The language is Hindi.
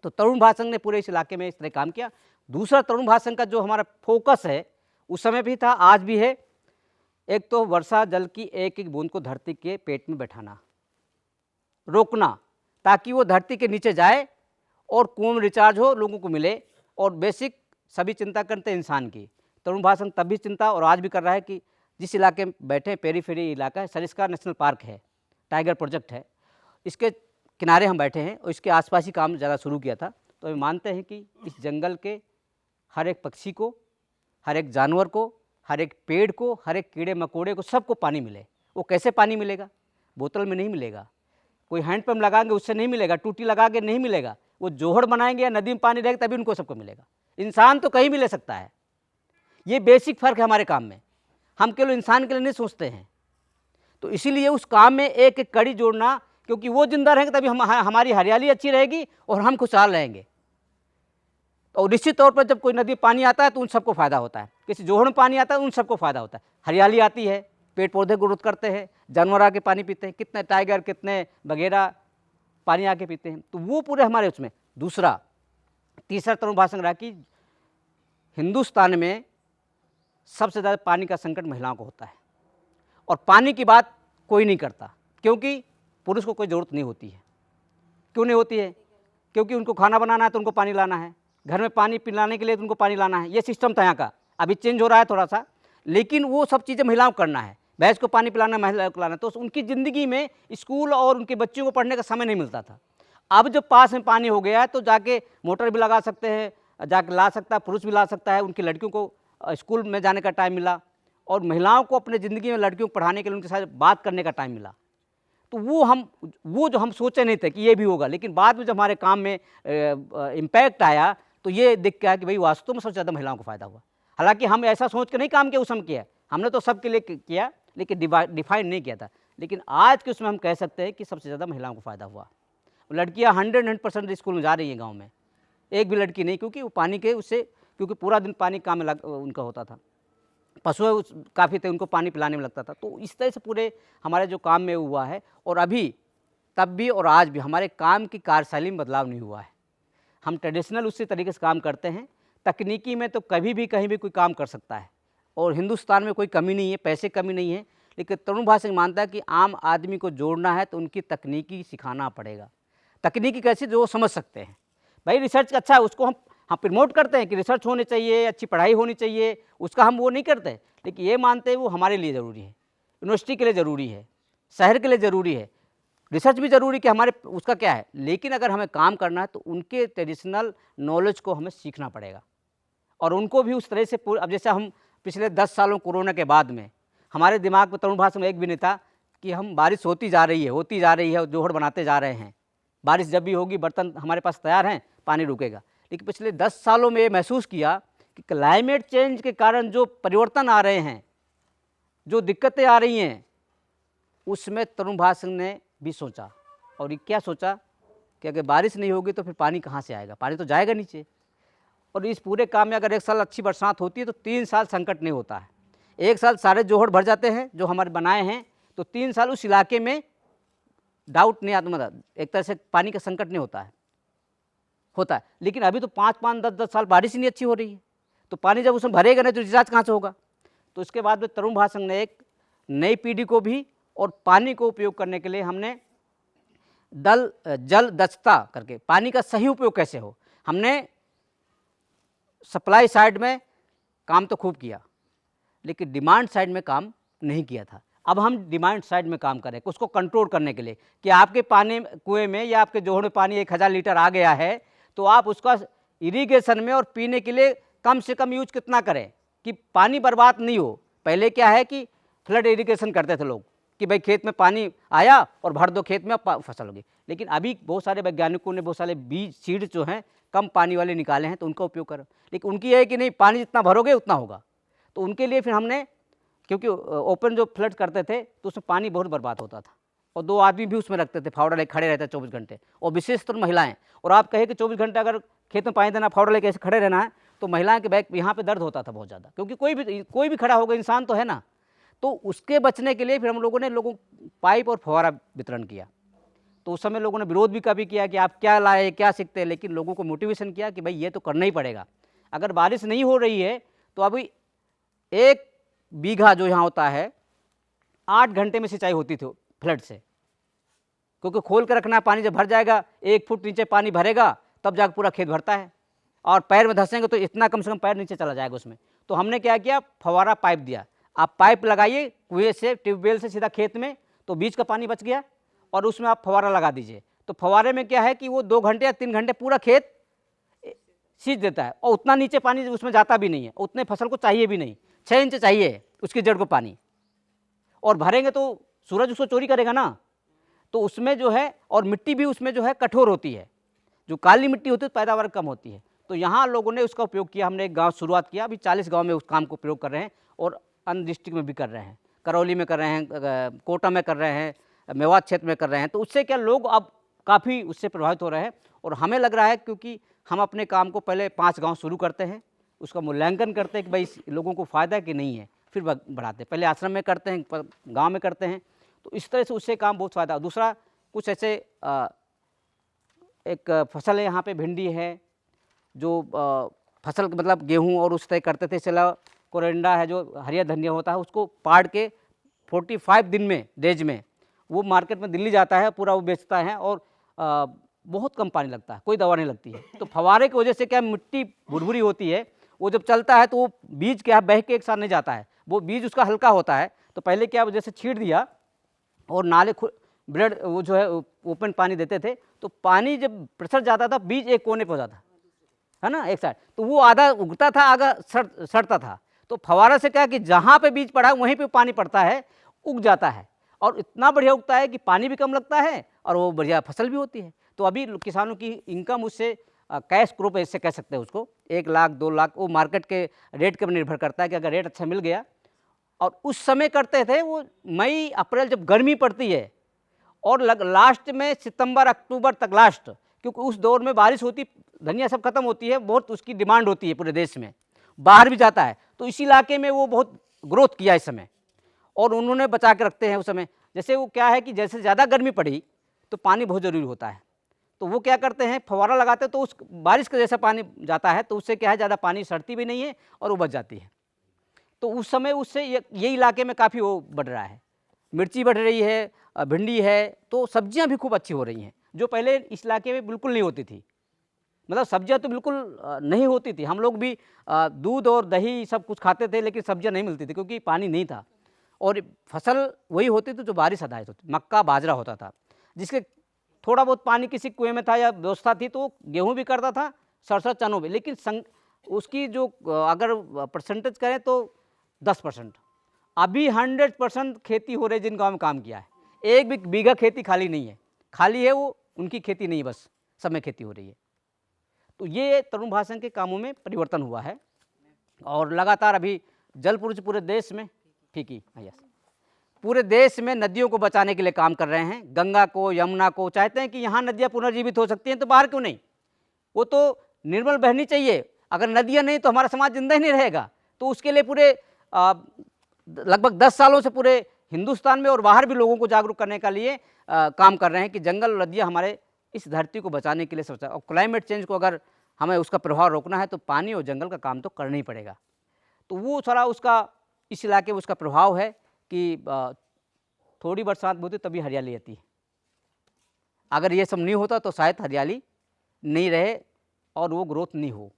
तो तरुण भारत संघ ने पूरे इस इलाके में इस तरह काम किया। दूसरा, तरुण भारत संघ का जो हमारा फोकस है उस समय भी था, आज भी है, एक तो वर्षा जल की एक एक बूंद को धरती के पेट में बैठाना, रोकना, ताकि वो धरती के नीचे जाए और कुआं में रिचार्ज हो, लोगों को मिले। और बेसिक सभी चिंता करते हैं इंसान की। तरुण भारत संघ तब भी चिंता और आज भी कर रहा है कि जिस इलाके में बैठे, पेरीफेरी इलाका है, सरिस्का नेशनल पार्क है, टाइगर प्रोजेक्ट है, इसके किनारे हम बैठे हैं और इसके आसपास ही काम ज़्यादा शुरू किया था। तो हम मानते हैं कि इस जंगल के हर एक पक्षी को, हर एक जानवर को, हर एक पेड़ को, हर एक कीड़े मकोड़े को, सबको पानी मिले। वो कैसे पानी मिलेगा? बोतल में नहीं मिलेगा, कोई हैंडपम्प लगाएंगे उससे नहीं मिलेगा, टूटी लगा के नहीं मिलेगा, वो जोहड़ बनाएंगे या नदी में पानी रहेगा तभी उनको सबको मिलेगा। इंसान तो कहीं भी ले सकता है। ये बेसिक फ़र्क है हमारे काम में। हम केवल इंसान के लिए नहीं सोचते हैं। तो इसीलिए उस काम में एक एक कड़ी जोड़ना, क्योंकि वो जिंदा रहेंगे तभी हमारी हरियाली अच्छी रहेगी और हम खुशहाल रहेंगे। और निश्चित तौर पर जब कोई नदी पानी आता है तो उन सबको फ़ायदा होता है, किसी जोहड़ में पानी आता है उन सबको फ़ायदा होता है, हरियाली आती है, पेड़ पौधे ग्रोथ करते हैं, जानवर आके पानी पीते हैं, कितने टाइगर, कितने बगैरा पानी आके पीते हैं। तो वो पूरे हमारे उसमें। दूसरा, तीसरा तरुण भारत संघ रहा कि हिंदुस्तान में सबसे ज़्यादा पानी का संकट महिलाओं को होता है और पानी की बात कोई नहीं करता, क्योंकि पुरुष को कोई ज़रूरत नहीं होती है। क्यों नहीं होती है? क्योंकि उनको खाना बनाना है तो उनको पानी लाना है, घर में पानी पिलाने के लिए तो उनको पानी लाना है। ये सिस्टम था यहाँ का, अभी चेंज हो रहा है थोड़ा सा, लेकिन वो सब चीज़ें महिलाओं को करना है। भैंस को पानी पिलाना, महिलाओं को लाना, तो उनकी ज़िंदगी में स्कूल और उनके बच्चों को पढ़ने का समय नहीं मिलता था। अब जब पास में पानी हो गया है तो जाके मोटर भी लगा सकते हैं, जाके ला सकता है, पुरुष भी ला सकता है। उनकी लड़कियों को स्कूल में जाने का टाइम मिला और महिलाओं को अपने ज़िंदगी में लड़कियों को पढ़ाने के लिए उनके साथ बात करने का टाइम मिला। तो वो जो हम सोचे नहीं थे कि ये भी होगा, लेकिन बाद में जब हमारे काम में इम्पैक्ट आया तो ये दिख गया कि भाई वास्तव में सबसे ज़्यादा महिलाओं को फ़ायदा हुआ। हालांकि हम ऐसा सोच के नहीं काम किया, उस समय किया, हमने तो सबके लिए किया, लेकिन डिफाइन नहीं किया था। लेकिन आज के उसमें हम कह सकते हैं कि सबसे ज़्यादा महिलाओं को फ़ायदा हुआ। लड़कियाँ 100% स्कूल में जा रही हैं गाँव में, एक भी लड़की नहीं, क्योंकि वो पानी के उससे, क्योंकि पूरा दिन पानी काम में उनका होता था, पशु काफ़ी थे, उनको पानी पिलाने में लगता था। तो इस तरह से पूरे हमारे जो काम में हुआ है, और अभी तब भी और आज भी हमारे काम की कार्यशैली में बदलाव नहीं हुआ है। हम ट्रेडिशनल उसी तरीके से काम करते हैं। तकनीकी में तो कभी भी कहीं भी कोई काम कर सकता है और हिंदुस्तान में कोई कमी नहीं है, पैसे कमी नहीं है, लेकिन तरुण भारत संघ मानता है कि आम आदमी को जोड़ना है तो उनकी तकनीकी सिखाना पड़ेगा। तकनीकी कैसे, जो समझ सकते हैं। भाई रिसर्च अच्छा है, उसको हम प्रमोट करते हैं कि रिसर्च होनी चाहिए, अच्छी पढ़ाई होनी चाहिए, उसका हम वो नहीं करते, लेकिन ये मानते हैं वो हमारे लिए ज़रूरी है, यूनिवर्सिटी के लिए ज़रूरी है, शहर के लिए ज़रूरी है, रिसर्च भी ज़रूरी कि हमारे उसका क्या है। लेकिन अगर हमें काम करना है तो उनके ट्रेडिशनल नॉलेज को हमें सीखना पड़ेगा और उनको भी उस तरह से अब जैसे हम पिछले 10 सालों कोरोना के बाद में हमारे दिमाग में तरुण भारत में एक भी नहीं था कि हम बारिश होती जा रही है और जोहड़ बनाते जा रहे हैं, बारिश जब भी होगी बर्तन हमारे पास तैयार हैं, पानी रुकेगा। लेकिन पिछले 10 सालों में ये महसूस किया कि क्लाइमेट चेंज के कारण जो परिवर्तन आ रहे हैं, जो दिक्कतें आ रही हैं, उसमें तरुण भारत संघ ने भी सोचा। और ये क्या सोचा कि अगर बारिश नहीं होगी तो फिर पानी कहाँ से आएगा, पानी तो जाएगा नीचे। और इस पूरे काम में अगर एक साल अच्छी बरसात होती है तो 3 साल संकट नहीं होता है। एक साल सारे जोहड़ भर जाते हैं जो हमारे बनाए हैं, तो 3 साल उस इलाके में डाउट नहीं आता, मतलब एक तरह से पानी का संकट नहीं होता है। लेकिन अभी तो 5-5, 10-10 साल बारिश ही नहीं अच्छी हो रही है, तो पानी जब उसमें भरेगा नहीं तो रिचार्ज कहाँ से होगा। तो इसके बाद में तरुण भारत संघ ने एक नई पीढ़ी को भी और पानी को उपयोग करने के लिए हमने जल दक्षता करके पानी का सही उपयोग कैसे हो, हमने सप्लाई साइड में काम तो खूब किया, लेकिन डिमांड साइड में काम नहीं किया था। अब हम डिमांड साइड में काम करें उसको कंट्रोल करने के लिए कि आपके पानी कुएं में या आपके जोहड़ में पानी 1000 लीटर आ गया है तो आप उसका इरिगेशन में और पीने के लिए कम से कम यूज कितना करें कि पानी बर्बाद नहीं हो। पहले क्या है कि फ्लड इरिगेशन करते थे लोग कि भाई खेत में पानी आया और भर दो खेत में फसल होगी, लेकिन अभी बहुत सारे वैज्ञानिकों ने बहुत सारे बीज सीड जो हैं कम पानी वाले निकाले हैं तो उनका उपयोग करो। लेकिन उनकी यह है कि नहीं, पानी जितना भरोगे उतना होगा। तो उनके लिए फिर हमने, क्योंकि ओपन जो फ्लड करते थे तो उसमें पानी बहुत बर्बाद होता था और 2 आदमी भी उसमें रखते थे, फावड़ा लेके खड़े रहते 24 घंटे, और विशेषतर महिलाएं। और आप कहें कि 24 घंटे अगर खेत में पानी देना, फावड़ा लेके ऐसे खड़े रहना है, तो महिलाएं के बैक यहाँ पे दर्द होता था बहुत ज़्यादा, क्योंकि कोई भी खड़ा होगा, इंसान तो है ना। तो उसके बचने के लिए फिर हम लोगों ने पाइप और फव्वारा वितरण किया। तो उस समय लोगों ने विरोध भी काफ़ी किया कि आप क्या लाए, क्या सीखते हैं, लेकिन लोगों को मोटिवेशन किया कि भाई ये तो करना ही पड़ेगा। अगर बारिश नहीं हो रही है तो अभी 1 बीघा जो यहाँ होता है 8 घंटे में सिंचाई होती थी फ्लड से, क्योंकि खोल कर रखना है, पानी जब भर जाएगा 1 फुट नीचे पानी भरेगा तब जाकर पूरा खेत भरता है, और पैर में धंसेंगे तो इतना कम से कम पैर नीचे चला जाएगा उसमें। तो हमने क्या किया, फव्वारा पाइप दिया। आप पाइप लगाइए कुएं से, ट्यूबवेल से सीधा खेत में, तो बीच का पानी बच गया, और उसमें आप फव्वारा लगा दीजिए। तो फव्वारे में क्या है कि वो 2 घंटे या 3 घंटे पूरा खेत सींच देता है, और उतना नीचे पानी उसमें जाता भी नहीं है, उतने फसल को चाहिए भी नहीं। 6 इंच चाहिए उसकी जड़ को पानी, और भरेंगे तो सूरज उसको चोरी करेगा ना, तो उसमें जो है, और मिट्टी भी उसमें जो है कठोर होती है, जो काली मिट्टी होती है तो पैदावार कम होती है। तो यहाँ लोगों ने उसका उपयोग किया। हमने एक गांव शुरुआत किया, अभी 40 गांव में उस काम को प्रयोग कर रहे हैं, और अन्य डिस्ट्रिक्ट में भी कर रहे हैं, करौली में कर रहे हैं, कोटा में कर रहे हैं, मेवात क्षेत्र में कर रहे हैं। तो उससे क्या लोग अब काफ़ी उससे प्रभावित हो रहे हैं, और हमें लग रहा है क्योंकि हम अपने काम को पहले 5 गाँव शुरू करते हैं, उसका मूल्यांकन करते हैं कि भाई लोगों को फ़ायदा है कि नहीं है, फिर बढ़ाते हैं। पहले आश्रम में करते हैं, गाँव में करते हैं, तो इस तरह से उससे काम बहुत फ़ायदा। दूसरा कुछ ऐसे एक फसल है यहाँ पे, भिंडी है, जो फसल मतलब गेहूँ और उस तरह करते थे। इसके अलावा कोरिएंडर है, जो हरिया धनिया होता है, उसको पाड़ के 45 दिन में, डेज में वो मार्केट में दिल्ली जाता है, पूरा वो बेचता है, और बहुत कम पानी लगता है, कोई दवा नहीं लगती है। तो फव्वारे की वजह से क्या, मिट्टी भुरभुरी होती है, वो जब चलता है तो वो बीज क्या बह के एक साथ नहीं जाता है, वो बीज उसका हल्का होता है। तो पहले क्या, जैसे छींट दिया और नाले ब्रेड वो जो है ओपन पानी देते थे, तो पानी जब प्रेशर जाता था बीज एक कोने पर हो जाता है ना, एक साइड, तो वो आधा उगता था, आधा सड़ता था। तो फव्वारा से क्या कि जहाँ पे बीज पड़ा है वहीं पे पानी पड़ता है, उग जाता है, और इतना बढ़िया उगता है कि पानी भी कम लगता है और वो बढ़िया फसल भी होती है। तो अभी किसानों की इनकम उससे कैश क्रॉप ऐसे कह सकते हैं उसको, 1 लाख 2 लाख, वो मार्केट के रेट पर निर्भर करता है कि अगर रेट अच्छा मिल गया। और उस समय करते थे वो मई अप्रैल जब गर्मी पड़ती है, और लास्ट में सितंबर अक्टूबर तक लास्ट, क्योंकि उस दौर में बारिश होती, धनिया सब खत्म होती है, बहुत उसकी डिमांड होती है पूरे देश में, बाहर भी जाता है। तो इस इलाके में वो बहुत ग्रोथ किया इस समय, और उन्होंने बचा के रखते हैं उस समय। जैसे वो क्या है कि जैसे ज़्यादा गर्मी पड़ी तो पानी बहुत ज़रूरी होता है, तो वो क्या करते हैं, फव्वारा लगाते हैं, तो उस बारिश का जैसा पानी जाता है तो उससे क्या है, ज़्यादा पानी सड़ती भी नहीं है और वो बच जाती है। तो उस समय उससे ये इलाके में काफ़ी वो बढ़ रहा है, मिर्ची बढ़ रही है, भिंडी है, तो सब्जियां भी खूब अच्छी हो रही हैं, जो पहले इस इलाके में बिल्कुल नहीं होती थी। मतलब सब्जियां तो बिल्कुल नहीं होती थी। हम लोग भी दूध और दही सब कुछ खाते थे, लेकिन सब्जियां नहीं मिलती थी क्योंकि पानी नहीं था, और फसल वही होती थी जो बारिश आधारित होती, मक्का बाजरा होता था, जिसके थोड़ा बहुत पानी किसी कुएं में था या व्यवस्था थी तो गेहूँ भी करता था, सरसों चनों भी। लेकिन उसकी जो अगर परसेंटेज करें तो 10%। अभी 100% खेती हो रही है जिन गाँव में काम किया है, 1 भी बीघा खेती खाली नहीं है, खाली है वो उनकी खेती नहीं है, बस सब में खेती हो रही है। तो ये तरुण भारत संघ के कामों में परिवर्तन हुआ है, और लगातार अभी जल पूरे देश में पूरे देश में नदियों को बचाने के लिए काम कर रहे हैं। गंगा को, यमुना को, चाहते हैं कि यहाँ नदियाँ पुनर्जीवित हो सकती हैं, तो बाहर क्यों नहीं, वो तो निर्मल बहनी चाहिए। अगर नदियाँ नहीं तो हमारा समाज जिंदा ही नहीं रहेगा। तो उसके लिए पूरे लगभग 10 सालों से पूरे हिंदुस्तान में और बाहर भी लोगों को जागरूक करने के लिए काम कर रहे हैं कि जंगल और नदियाँ हमारे इस धरती को बचाने के लिए सोचा। और क्लाइमेट चेंज को अगर हमें उसका प्रभाव रोकना है तो पानी और जंगल का काम तो करना ही पड़ेगा। तो वो सारा उसका इस इलाके में उसका प्रभाव है कि थोड़ी बरसात होती तभी हरियाली आती है। अगर ये सब नहीं होता तो शायद हरियाली नहीं रहे और वो ग्रोथ नहीं हो।